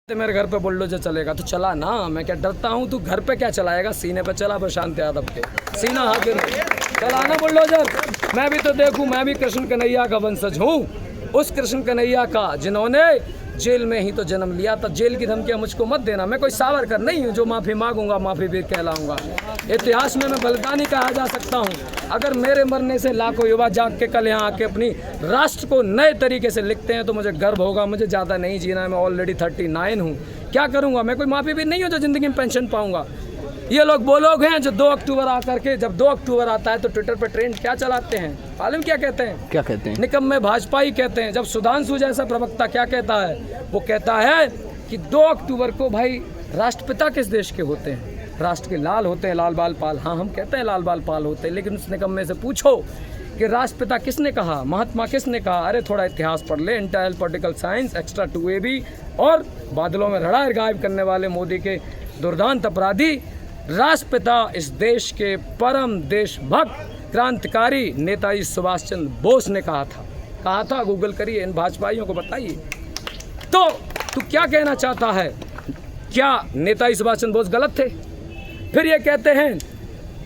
मेरे घर पे बुलडोजर चलेगा तो चला ना, मैं क्या डरता हूँ? तू घर पे क्या चलाएगा? सीने पे चला प्रशांत यादव के, सीना हाजिर चलाना बुलडोजर। मैं भी तो देखूँ, मैं भी कृष्ण कन्हैया का वंशज हूँ, उस कृष्ण कन्हैया का जिन्होंने जेल में ही तो जन्म लिया था। जेल की धमकियाँ मुझको मत देना, मैं कोई सावरकर नहीं हूँ जो माफ़ी मांगूंगा माफ़ी भी कहलाऊंगा। इतिहास में मैं बलिदानी कहा जा सकता हूँ। अगर मेरे मरने से लाखों युवा जाग के कल यहाँ आके अपनी राष्ट्र को नए तरीके से लिखते हैं तो मुझे गर्व होगा। मुझे ज़्यादा नहीं जीना है, मैं ऑलरेडी 39 हूँ। क्या करूँगा? मैं कोई माफ़ी भी नहीं हूँ जो ज़िंदगी में पेंशन पाऊँगा। ये लोग वो लोग हैं जो 2 अक्टूबर आकर के, जब 2 अक्टूबर आता है तो ट्विटर पर ट्रेंड क्या चलाते हैं? मालूम क्या कहते हैं? क्या कहते हैं? निकम्मे भाजपा ही कहते हैं। जब सुधांशु जैसा प्रवक्ता क्या कहता है? वो कहता है कि 2 अक्टूबर को भाई राष्ट्रपिता किस देश के होते हैं? राष्ट्र के लाल होते हैं, लाल बाल पाल। हाँ, हम कहते हैं लाल बाल पाल होते हैं, लेकिन उस निकम्मे से पूछो कि राष्ट्रपिता किसने कहा, महात्मा किसने कहा? अरे थोड़ा इतिहास पढ़ ले, inter political science extra 2AB। और बादलों में रड़ा गायब करने वाले मोदी के दुर्दांत अपराधी राष्ट्रपिता इस देश के परम देशभक्त क्रांतिकारी नेताजी सुभाष चंद्र बोस ने कहा था। गूगल करिए, इन भाजपाइयों को बताइए। तो तू क्या कहना चाहता है? क्या नेताजी सुभाष चंद्र बोस गलत थे? फिर ये कहते हैं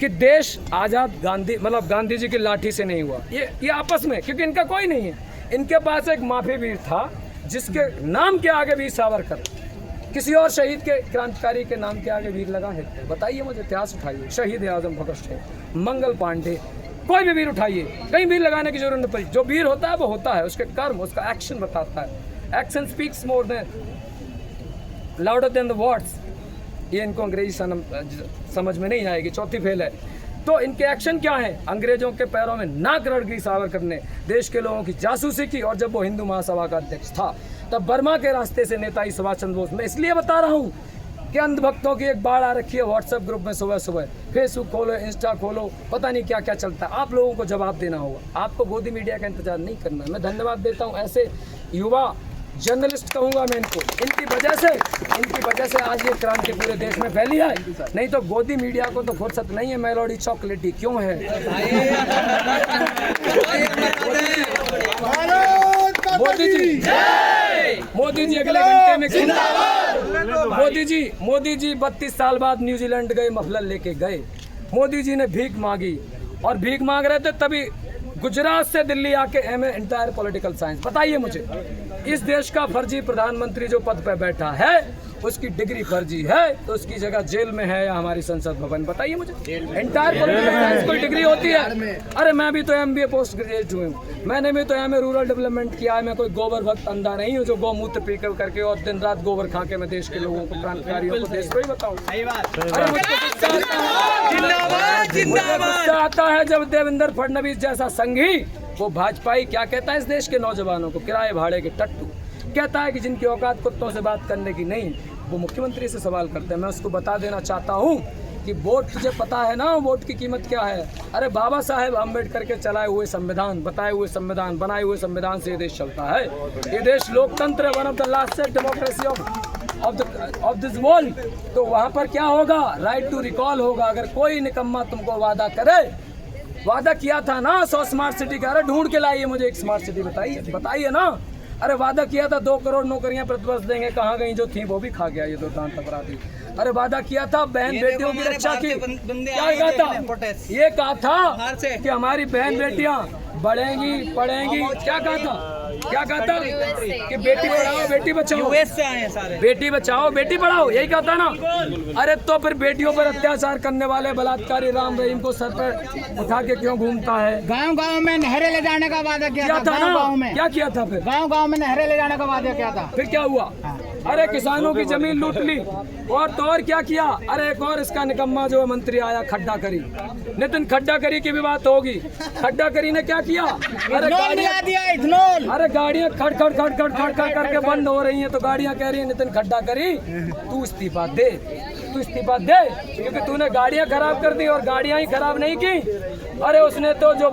कि देश आज़ाद गांधी जी की लाठी से नहीं हुआ। ये आपस में, क्योंकि इनका कोई नहीं है। इनके पास एक माफी वीर था जिसके नाम के आगे वीर सावरकर, किसी और शहीद के, क्रांतिकारी के नाम के आगे वीर लगा है? बताइए मुझे, इतिहास उठाइए। शहीद आजम भगत सिंह, मंगल पांडे, कोई भी वीर उठाइए, कहीं वीर लगाने की जरूरत नहीं पड़ी। जो वीर होता है वो होता है, उसके कर्म, उसका एक्शन बताता है। Action speaks more than louder than the words. ये इनको अंग्रेजी समझ में नहीं आएगी, चौथी फेल है। तो इनके एक्शन क्या है? अंग्रेजों के पैरों में नाक रगड़ गई सावरकर ने, देश के लोगों की जासूसी की। और जब वो हिंदू महासभा का अध्यक्ष था तब बर्मा के रास्ते से नेताजी सुभाष चंद्र बोस। मैं इसलिए बता रहा हूँ कि अंधभक्तों की एक बाढ़ आ रखी है व्हाट्सएप ग्रुप में। सुबह सुबह फेसबुक खोलो, इंस्टा खोलो, पता नहीं क्या क्या चलता है। आप लोगों को जवाब देना होगा, आपको गोदी मीडिया का इंतजार नहीं करना है। मैं धन्यवाद देता हूँ ऐसे युवा जर्नलिस्ट कहूँगा मैं इनको। इनकी वजह से आज ये क्रांति पूरे देश में फैली है। नहीं तो गोदी मीडिया को तो फुर्सत नहीं है। मेलोडी चॉकलेटी क्यों है? मोदी जी अगले घंटे में मोदी जी 32 साल बाद न्यूजीलैंड गए, मफलर लेके गए। मोदी जी ने भीख मांगी और भीख मांग रहे थे तभी गुजरात से दिल्ली आके एमए इंटायर पॉलिटिकल साइंस। बताइए मुझे, इस देश का फर्जी प्रधानमंत्री जो पद पे बैठा है उसकी डिग्री फर्जी है तो उसकी जगह जेल में है या हमारी संसद भवन? बताइए मुझे। इंटायर पॉलिटिकल साइंस कोई डिग्री होती है? अरे मैं भी तो MBA पोस्ट ग्रेजुएट हूँ, मैंने भी तो MA रूरल डेवलपमेंट किया है। मैं कोई गोबर भक्त अंधा नहीं हूँ जो गौमूत्र पी करके और दिन रात गोबर खा के मैं देश के लोगों को, क्रांतिकारियों को देश को ही बताऊँ। आता है जब देवेंद्र फडणवीस जैसा संघी, वो भाजपाई, क्या कहता है इस देश के नौजवानों को? किराए भाड़े के टट्टू। कहता है कि जिनकी औकात कुत्तों से बात करने की नहीं, वो मुख्यमंत्री से सवाल करते हैं। मैं उसको बता देना चाहता हूँ कि वोट, तुझे पता है ना वोट की कीमत क्या है? अरे बाबा साहेब अम्बेडकर के चलाए हुए संविधान, बताए हुए संविधान, बनाए हुए संविधान से ये देश चलता है। ये देश लोकतंत्र है, one of the last democracy of this world. तो वहाँ पर क्या होगा? राइट टू रिकॉल होगा। अगर कोई निकम्मा तुमको वादा करे, वादा किया था ना 100 स्मार्ट सिटी का, अरे ढूंढ के लाइए मुझे एक स्मार्ट सिटी, बताइए ना। अरे वादा किया था 2 करोड़ नौकरियां प्रतिवर्ष देंगे, कहाँ गई जो थी? वो भी खा गया ये दुर्दांत अपराधी। अरे वादा किया था बहन बेटियों की रक्षा की, क्या कहा था? ये कहा था कि हमारी बहन बेटियां बढ़ेंगी पढ़ेंगी। क्या कहा था कि बेटी पढ़ाओ बेटी बचाओ, बेटी बचाओ बेटी पढ़ाओ, यही कहा था ना? अरे तो फिर बेटियों पर अत्याचार करने वाले बलात्कारी राम रहीम को सर पर उठा के क्यों घूमता है? गांव में नहरें ले जाने का वादा किया था ना? गांव में क्या किया था? फिर गांव में नहरें ले जाने का वादा किया था, फिर क्या हुआ? अरे किसानों की जमीन लूट ली। और तो और क्या किया? अरे एक और इसका निकम्मा जो मंत्री आया, खड्डा करी, नितिन खड्डा करी की भी बात होगी। खड्डा करी ने क्या किया? अरे गाड़ियां खड़ करके बंद हो रही हैं तो गाड़ियां कह रही है नितिन खड्डा करी तू इस्तीफा दे, क्योंकि तूने गाड़ियां खराब कर दी। और गाड़ियां ही खराब नहीं की, अरे उसने तो जो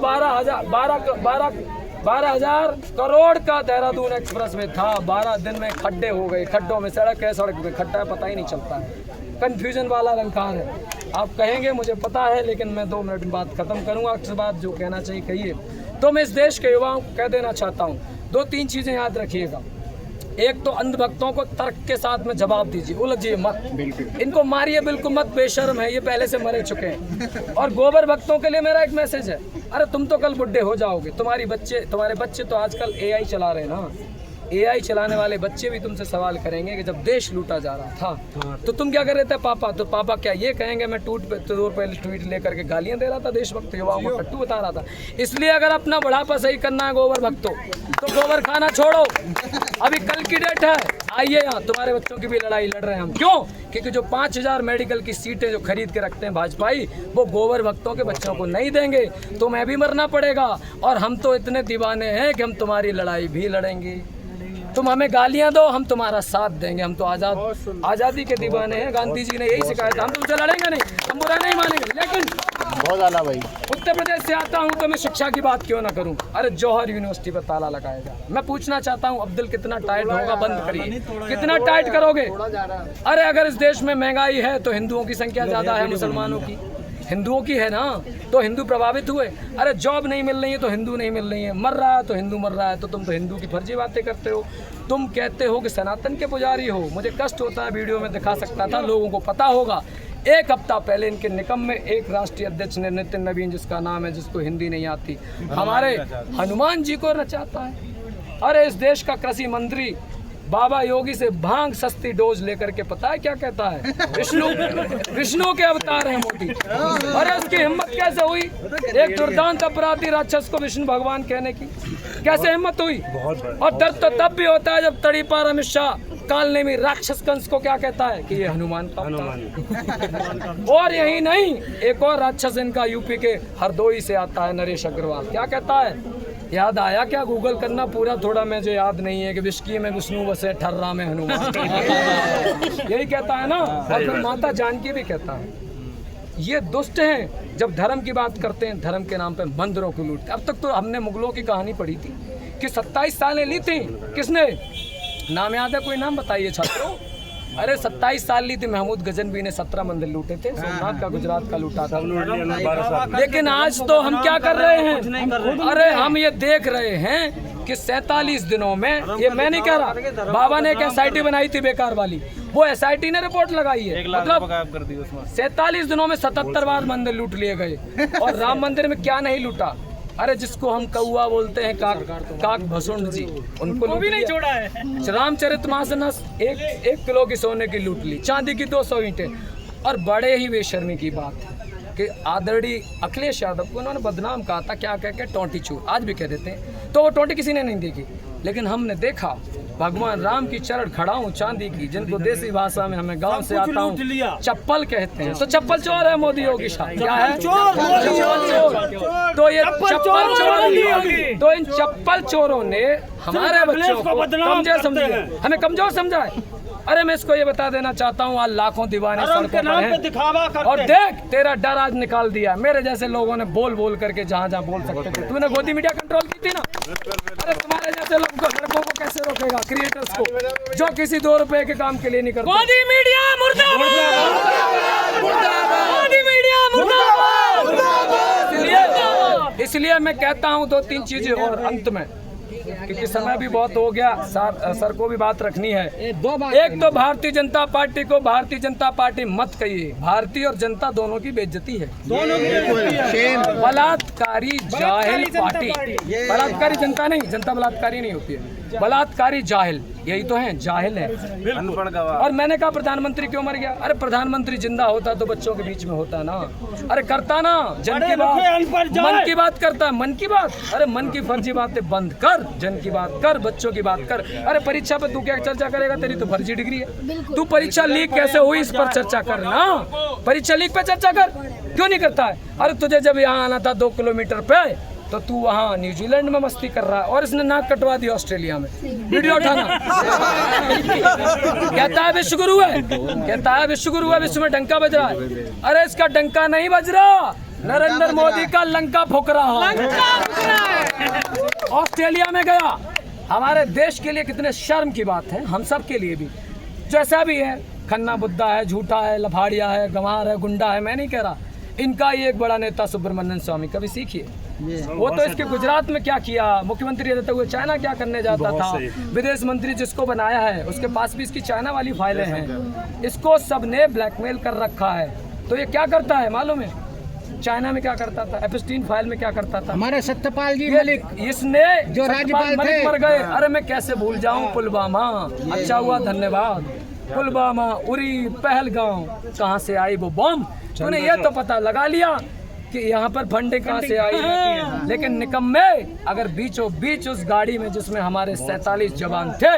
12,000 करोड़ का देहरादून एक्सप्रेस में था, 12 दिन में खड्डे हो गए। खड्डों में सड़क है, सड़क में खड्डा है, पता ही नहीं चलता है। कंफ्यूजन वाला अलंकार है। आप कहेंगे मुझे पता है, लेकिन मैं 2 मिनट में बात खत्म करूंगा। अक्सर बात जो कहना चाहिए कहिए। तो मैं इस देश के युवाओं को कह देना चाहता हूँ, 2-3 चीज़ें याद रखिएगा। एक तो अंधभक्तों को तर्क के साथ में जवाब दीजिए, उलझिए मत, इनको मारिए बिल्कुल मत, बेशर्म है ये, पहले से मरे चुके हैं। और गोबर भक्तों के लिए मेरा एक मैसेज है, अरे तुम तो कल बुढ़े हो जाओगे, तुम्हारे बच्चे तो आजकल AI चला रहे हैं ना, AI चलाने वाले बच्चे भी तुमसे सवाल करेंगे कि जब देश लूटा जा रहा था तो तुम क्या कर रहे थे पापा, तो पापा क्या ये कहेंगे मैं ट्वीट लेकर के गालियां दे रहा था, देशभक्त युवाओं को टट्टू बता रहा था। इसलिए अगर अपना बुढ़ापा सही करना है गोबर भक्तों, तो गोबर खाना छोड़ो, अभी कल की डेट है, आइए यहाँ, तुम्हारे बच्चों की भी लड़ाई लड़ रहे हैं हम। क्यों? क्योंकि जो 5000 मेडिकल की सीटें जो खरीद के रखते हैं भाजपाई, वो गोबर भक्तों के बच्चों को नहीं देंगे, तो मैं भी मरना पड़ेगा। और हम तो इतने दीवाने हैं कि हम तुम्हारी लड़ाई भी लड़ेंगे, तुम हमें गालियां दो हम तुम्हारा साथ देंगे, हम तो आज़ादी के दीवाने हैं, गांधी जी ने यही सिखाया था, हम तुमसे लड़ेंगे नहीं, हम बुरा नहीं मानेंगे। लेकिन बहुत आला भाई, उत्तर प्रदेश से आता हूं तो मैं शिक्षा की बात क्यों ना करूं। अरे जौहर यूनिवर्सिटी पर ताला लगाया जा रहा है, मैं पूछना चाहता हूं अब्दुल कितना टाइट होगा, बंद करिए, कितना टाइट करोगे? अरे अगर इस देश में महंगाई है तो हिंदुओं की संख्या ज़्यादा है मुसलमानों की, हिंदुओं की है ना, तो हिंदू प्रभावित हुए। अरे जॉब नहीं मिल रही है तो हिंदू नहीं मिल रही है, मर रहा है तो हिंदू मर रहा है, तो तुम तो हिंदू की फर्जी बातें करते हो। तुम कहते हो कि सनातन के पुजारी हो, मुझे कष्ट होता है, वीडियो में दिखा सकता था, लोगों को पता होगा। एक हफ्ता पहले इनके निकम में एक राष्ट्रीय अध्यक्ष ने, नितिन नवीन जिसका नाम है, जिसको हिंदी नहीं आती, हमारे हनुमान जी को नचाता है। अरे इस देश का कृषि मंत्री बाबा योगी से भांग सस्ती डोज लेकर के पता है क्या कहता है, विष्णु के अवतार हैं मोदी। अरे उसकी हिम्मत कैसे हुई एक दुर्दांत अपराधी राक्षस को विष्णु भगवान कहने की, कैसे हिम्मत हुई? और दर्द तो तब भी होता है जब तड़ीपार अमित शाह कालने में राक्षस कंस को क्या कहता है कि ये हनुमान का अवतार। और यही नहीं, एक और राक्षस इनका यूपी के हरदोई से आता है, नरेश अग्रवाल, क्या कहता है? याद आया क्या? गूगल करना पूरा, थोड़ा मुझे याद नहीं है, कि विस्की में विष्णु बसे ठर्रा में हनुमान यही कहता है ना। और फिर माता जानकी भी कहता है। ये दुष्ट हैं, जब धर्म की बात करते हैं धर्म के नाम पे मंदिरों को लूटते। अब तक तो हमने मुगलों की कहानी पढ़ी थी कि 27 सालें ली थी, किसने? नाम याद है? कोई नाम बताइए छात्रों। अरे 27 साल ली थी। महमूद गजनवी ने 17 मंदिर लूटे थे, सोमनाथ का गुजरात का लूटा था। लेकिन आज तो हम क्या कर रहे हैं? अरे हम ये देख रहे हैं कि 47 दिनों में, ये मैं नहीं कह रहा, बाबा ने एक SIT बनाई थी बेकार वाली, वो SIT ने रिपोर्ट लगाई है, मतलब 47 दिनों में 77 बार मंदिर लूट लिए गए। और राम मंदिर में क्या नहीं लूटा? अरे जिसको हम कौआ बोलते हैं, काक भसुंड जी, उनको भी नहीं छोड़ा है। रामचरितमानस 1 किलो की सोने की लूट ली, चांदी की 200 ईंटें। और बड़े ही बेशर्मी की बात है कि आदरणीय अखिलेश यादव को उन्होंने बदनाम कहा था, क्या कह के, टोंटी चूर, आज भी कह देते हैं। तो वो टोंटी किसी ने नहीं देखी, लेकिन हमने देखा भगवान राम की चरण खड़ाऊं चांदी की, जिनको देसी भाषा में, हमें गांव से आता हूं, चप्पल कहते हैं। तो चप्पल चोर है मोदी योगी शाह, क्या है? चोर। तो ये चप्पल चोर, तो इन चप्पल चोरों ने हमारे बच्चों को कमजोर समझा, हमें कमजोर समझा है। अरे मैं इसको ये बता देना चाहता हूँ, आज लाखों दीवाने सड़कों पर हैं, और देख तेरा डर आज निकाल दिया। मेरे जैसे लोगों ने बोल बोल करके जहाँ जहाँ बोल सकते थे, तूने गोदी मीडिया कंट्रोल की थी ना। अरे तुम्हारे जैसे लड़कों को कैसे रोकेगा, क्रिएटर्स को, जो किसी 2 रुपए के काम के लिए नहीं करते। गोदी मीडिया मुर्दाबाद, गोदी मीडिया मुर्दाबाद। इसलिए मैं कहता हूँ 2-3 चीजें और अंत में, क्योंकि समय भी बहुत हो गया, सर को भी बात रखनी है। एक तो भारतीय जनता पार्टी को भारतीय जनता पार्टी मत कहिए, भारतीय और जनता दोनों की बेइज्जती है, दोनों की। बलात्कारी जाहिल पार्टी, बलात्कारी जनता नहीं, जनता बलात्कारी नहीं होती है, बलात्कारी जाहिल, यही तो है, जाहिल है। और मैंने कहा प्रधानमंत्री क्यों मर गया? अरे प्रधानमंत्री जिंदा होता तो बच्चों के बीच में होता ना, अरे करता ना, जन की बात, मन की बात करता, मन की बात। अरे मन की फर्जी बातें बंद कर, जन की बात कर, बच्चों की बात कर। अरे परीक्षा पे तू क्या चर्चा करेगा? तेरी तो फर्जी डिग्री है, तू परीक्षा लीक कैसे हुई इस पर चर्चा कर ना, परीक्षा लीक पे चर्चा कर, क्यों नहीं करता है? अरे तुझे जब यहाँ आना था 2 किलोमीटर पे, तो तू वहाँ न्यूजीलैंड में मस्ती कर रहा है, और इसने नाक कटवा दी ऑस्ट्रेलिया में, वीडियो उठाना। कहता है विश्व गुरु है, कहता है विश्व गुरु है, विश्व में डंका बज रहा है। अरे इसका डंका नहीं बज रहा, नरेंद्र मोदी का लंका फूक रहा है। ऑस्ट्रेलिया में गया, हमारे देश के लिए कितने शर्म की बात है, हम सब के लिए भी, जैसा भी है, खन्ना बुद्धा है, झूठा है, लफाड़िया है, गंवार है, गुंडा है, मैं नहीं कह रहा। इनका ही एक बड़ा नेता सुब्रमण्यम स्वामी, कभी सीखिए, वो तो इसके गुजरात में क्या किया, मुख्यमंत्री रहते हुए चाइना क्या करने जाता था, विदेश मंत्री जिसको बनाया है उसके पास भी इसकी चाइना वाली फाइलें हैं। इसको सबने ब्लैकमेल कर रखा है। तो ये क्या करता है मालूम है, चाइना में क्या करता था, एप्स्टीन फाइल में क्या करता था, हमारे सत्यपाल जी मलिक इसने जो राज्यपाल मलिक थे, मर गए। अरे मैं कैसे भूल जाऊं, पुलवामा, अच्छा हुआ धन्यवाद, पुलवामा, उरी, पहलगांव, कहाँ से आई वो बम, तूने ये तो पता लगा लिया कि यहाँ पर फंडिंग कहाँ से आई। लेकिन निकम्मे, अगर बीचों बीच उस गाड़ी में जिसमें हमारे 47 जवान थे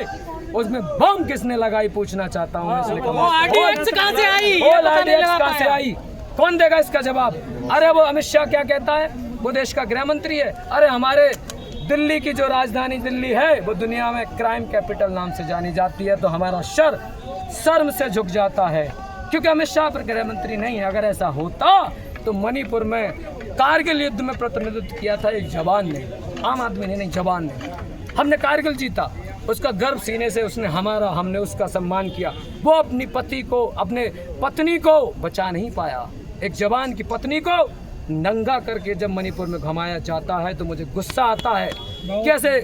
उसमें बम किसने लगाई पूछना चाहता हूँ। RDX कहाँ से आई? कहाँ से आई, कौन देगा इसका जवाब। अरे वो अमित शाह क्या कहता है, वो देश का गृह मंत्री है। अरे हमारे दिल्ली की जो राजधानी दिल्ली है वो दुनिया में क्राइम कैपिटल नाम से जानी जाती है, तो हमारा सर शर्म से झुक जाता है क्योंकि अमित शाह पर गृह मंत्री नहीं है। अगर ऐसा होता तो मणिपुर में कारगिल युद्ध में प्रतिनिधित्व किया था एक जवान ने, आम आदमी ने नहीं, जवान ने। हमने कारगिल जीता, उसका गर्व सीने से उसने हमारा, हमने उसका सम्मान किया। वो अपनी पति को, अपने पत्नी को बचा नहीं पाया। एक जवान की पत्नी को नंगा करके जब मणिपुर में घुमाया जाता है तो मुझे गुस्सा आता है। कैसे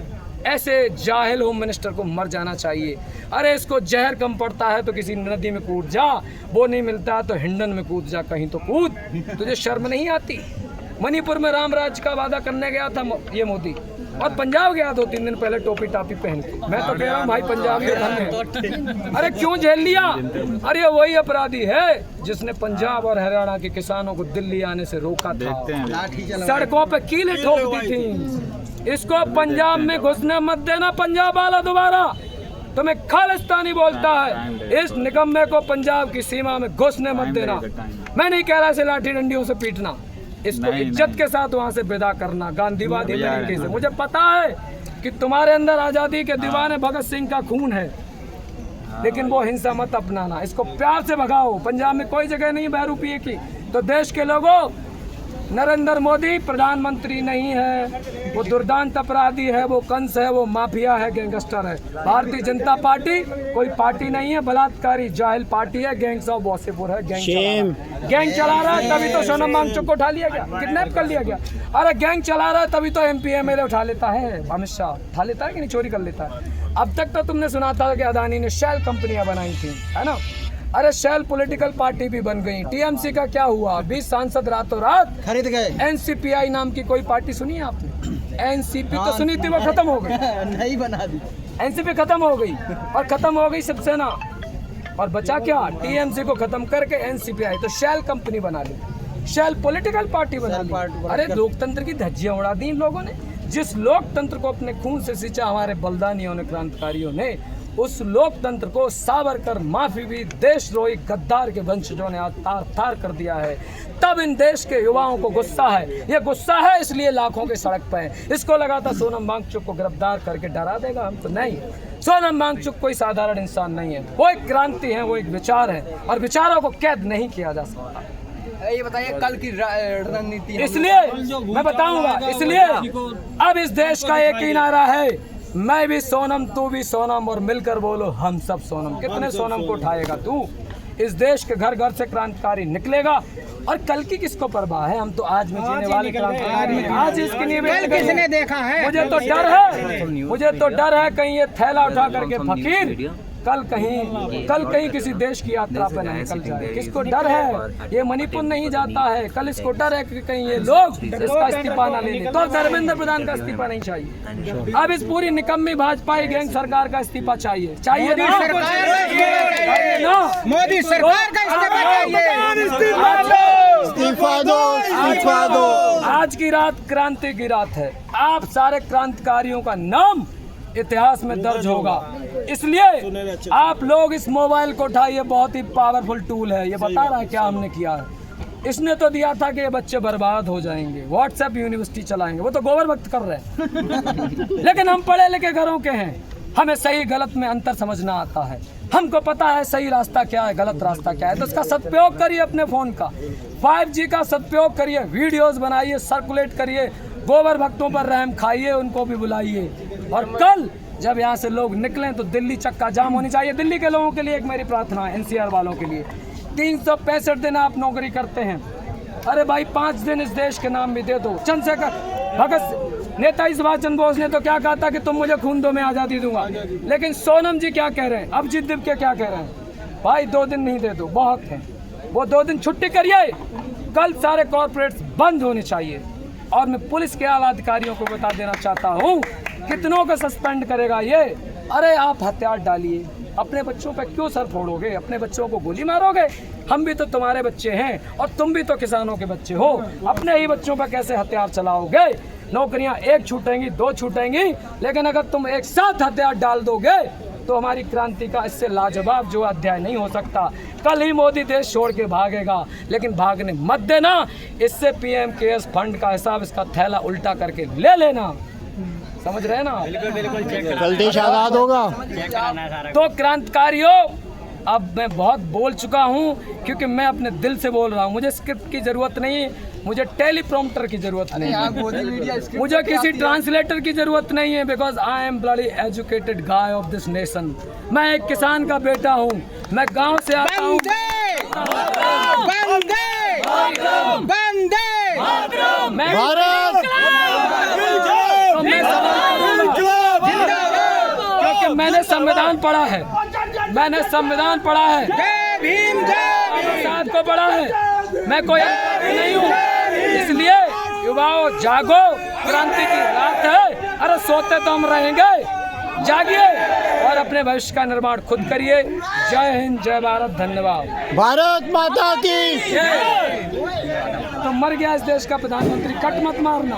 ऐसे जाहिल होम मिनिस्टर को मर जाना चाहिए। अरे इसको जहर कम पड़ता है तो किसी नदी में कूद जा, वो नहीं मिलता तो हिंडन में कूद जा, कहीं तो कूद। तुझे शर्म नहीं आती। मणिपुर में राम राज्य का वादा करने गया था ये मोदी, और पंजाब गया 2-3 दिन पहले टोपी टापी पहन के। मैं तो कह रहा हूँ भाई पंजाब के धन है। अरे क्यों झेल लिया। अरे वही अपराधी है जिसने पंजाब और हरियाणा के किसानों को दिल्ली आने से रोका था, सड़कों पे कीलें ठोक दी थी। इसको पंजाब में घुसने मत देना, पंजाब वाला दोबारा तुम्हें खालिस्तानी बोलता है। इस निकम्मे को पंजाब की सीमा में घुसने मत देना। मैं नहीं कह रहा इसे लाठी डंडियों से पीटना, इसको इज्जत के साथ वहां से विदा करना गांधीवादी तरीके से। मुझे पता है कि तुम्हारे अंदर आजादी के दीवाने भगत सिंह का खून है, लेकिन वो हिंसा मत अपनाना, इसको प्यार से भगाओ। पंजाब में कोई जगह नहीं बहरूपिये की। तो देश के लोगों, नरेंद्र मोदी प्रधानमंत्री नहीं है, वो दुर्दांत अपराधी है, वो कंस है, वो माफिया है, गैंगस्टर है। भारतीय जनता पार्टी कोई पार्टी नहीं है, बलात्कारी जाहिल पार्टी है, गैंग्स ऑफ वासेपुर है। गैंग चला रहा है तभी तो सोनम वांगचुक को उठा लिया गया, किडनैप कर लिया गया। अरे गैंग चला रहा है तभी तो MP MLA उठा लेता है, अमित शाह उठा लेता है कि नहीं, चोरी कर लेता है। अब तक तो तुमने सुना था कि अदानी ने शेल कंपनियां बनाई थी, है ना। अरे शेल पॉलिटिकल पार्टी भी बन गई। TMC का क्या हुआ, 20 सांसद रातों रात खरीद गए। NCPI नाम की कोई पार्टी सुनी है आपने? NCP तो सुनी थी, वो खत्म हो गई, नहीं बना दी। NCP खत्म हो गई, और खत्म हो गई शिवसेना, और बचा क्या, TMC को खत्म करके NCPI, तो शेल कंपनी बना ली, शेल पॉलिटिकल पार्टी बना ली। अरे लोकतंत्र की धज्जियां उड़ा दी इन लोगों ने। जिस लोकतंत्र को अपने खून से सींचा हमारे बलिदानियों ने, क्रांतिकारियों ने, उस लोकतंत्र को सावरकर, माफी, देशद्रोही गद्दार के वंशजों ने आज तार तार कर दिया है। तब इन देश के युवाओं को गुस्सा है। ये गुस्सा है इसलिए लाखों के सड़क पे हैं। इसको लगा था सोनम वांगचुक को गिरफ्तार करके डरा देगा, हम तो नहीं। सोनम वांगचुक कोई साधारण इंसान नहीं है, वो एक क्रांति है, वो एक विचार है, और विचारों को कैद नहीं किया जा सकता। ये बताइए कल की रणनीति, इसलिए मैं बताऊंगा। इसलिए अब इस देश का एक ही नारा है, मैं भी सोनम, तू भी सोनम, और मिलकर बोलो हम सब सोनम। कितने सोनम को उठाएगा तू। इस देश के घर घर से क्रांतिकारी निकलेगा, और कल की किसको परवाह है। हम तो आज में जीने वाले क्रांतिकारी हैं। आज इसकी नींव किसने देखा है। मुझे तो डर है कहीं ये थैला उठा करके फकीर कल कहीं किसी देश की यात्रा पर नहीं निकल जाए। किसको डर है, ये मणिपुर नहीं जाता है। कल इसको डर है कि कहीं ये लोग इसका इस्तीफा ना ले लें, तो धर्मेंद्र प्रधान का इस्तीफा नहीं चाहिए। अब इस पूरी निकम्मी भाजपा गैंग सरकार का इस्तीफा चाहिए ना? मोदी सरकार का इस्तीफा दो। आज की रात क्रांति की रात है। आप सारे क्रांतिकारियों का नाम इतिहास में दर्ज होगा। इसलिए आप लोग इस मोबाइल को उठाइए, बहुत ही पावरफुल टूल है। ये बता रहा है क्या हमने किया है। इसने तो दिया था कि ये बच्चे बर्बाद हो जाएंगे, व्हाट्सएप यूनिवर्सिटी चलाएंगे, वो तो गोबर वक्त कर रहे हैं। लेकिन हम पढ़े लिखे घरों के हैं, हमें सही गलत में अंतर समझना आता है। हमको पता है सही रास्ता क्या है, गलत रास्ता क्या है। तो उसका सदुपयोग करिए, अपने फोन का 5G का सदुपयोग करिए, वीडियोस बनाइए, सर्कुलेट करिए, गोबर भक्तों पर रहम खाइए, उनको भी बुलाइए। और कल जब यहाँ से लोग निकलें तो दिल्ली चक्का जाम होनी चाहिए। दिल्ली के लोगों के लिए एक मेरी प्रार्थना है, NCR वालों के लिए। 365 दिन आप नौकरी करते हैं, अरे भाई 5 दिन इस देश के नाम भी दे दो। चंद्रशेखर भगत नेताजी सुभाष चंद्र बोस ने तो क्या कहा था कि तुम मुझे खून दो मैं आज़ादी दूंगा, लेकिन सोनम जी क्या कह रहे हैं, अभिजीत दिपके क्या कह रहे हैं, भाई 2 दिन नहीं दे दो, बहुत है, वो 2 दिन छुट्टी करिए, कल सारे कॉर्पोरेट्स बंद होने चाहिए। और मैं पुलिस के आला अधिकारियों को बता देना चाहता हूँ, कितनों को सस्पेंड करेगा ये। अरे आप हथियार डालिए, अपने बच्चों पे क्यों सर फोड़ोगे, अपने बच्चों को गोली मारोगे, हम भी तो तुम्हारे बच्चे हैं और तुम भी तो किसानों के बच्चे हो, अपने ही बच्चों पर कैसे हथियार चलाओगे। नौकरियां 1 छूटेंगी 2 छूटेंगी, लेकिन अगर तुम एक साथ हथियार डाल दोगे तो हमारी क्रांति का इससे लाजवाब जो अध्याय नहीं हो सकता। कल ही मोदी देश छोड़ के भागेगा, लेकिन भागने मत देना, इससे पीएम केयर्स फंड का हिसाब इसका थैला उल्टा करके ले लेना, समझ रहे ना। कल देश आजाद होगा। तो क्रांतिकारियों, अब मैं बहुत बोल चुका हूँ, क्योंकि मैं अपने दिल से बोल रहा हूँ, मुझे स्क्रिप्ट की जरूरत नहीं, मुझे टेलीप्रॉम्प्टर की जरूरत नहीं है, मुझे किसी ट्रांसलेटर की जरूरत नहीं है, because I am bloody educated guy of this nation. मैं एक किसान का बेटा हूँ, मैं गांव से आता हूँ। मैं भारत क्योंकि मैंने संविधान पढ़ा है, मैंने संविधान पढ़ा है, साथ को पढ़ा है, मैं कोई नहीं हूँ। इसलिए युवाओं जागो, क्रांति की रात है, अरे सोते तो हम रहेंगे, जागिए और अपने भविष्य का निर्माण खुद करिए। जय हिंद, जय भारत, धन्यवाद। भारत माता की। तो मर गया इस देश का प्रधानमंत्री, कट मत मारना।